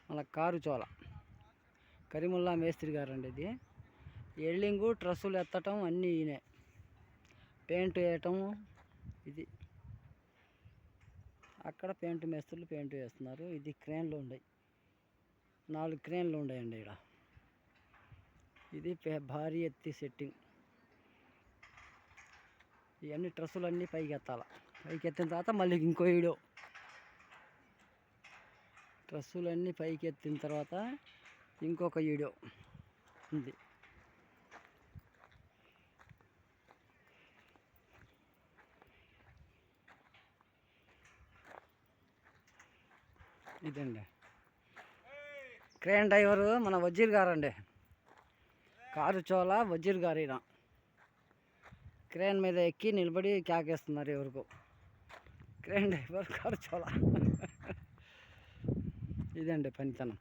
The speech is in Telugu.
మళ్ళీ కారు చోళ కరీముల్లా మేస్త్రి గారు అండి. ఇది ఎల్డింగు ట్రస్సులు ఎత్తటం అన్నీ ఈయనే, పెయింట్ వేయటం. ఇది అక్కడ పెయింట్ మేస్త్రులు పెయింట్ వేస్తున్నారు. ఇది క్రేన్లు ఉన్నాయి, 4 క్రేన్లు ఉన్నాయండి ఇక్కడ. ఇది భారీ ఎత్తి సెట్టింగ్. ఇవన్నీ ట్రస్సులు అన్నీ పైకి ఎత్తాల. పైకి ఎత్తిన తర్వాత మళ్ళీ ఇంకో వీడియో. ట్రస్సులన్నీ పైకి ఎత్తిన తర్వాత ఇంకొక వీడియో ఉంది. ఇదండి క్రేన్ డ్రైవరు మన వజీర్ గారు అండి. కారు చోళ వజీర్ గారు. ఈయన క్రేన్ మీద ఎక్కి నిలబడి క్యాకేస్తున్నారు ఎవరికో. Crane driver car Chola. ఇదండి పనితనం.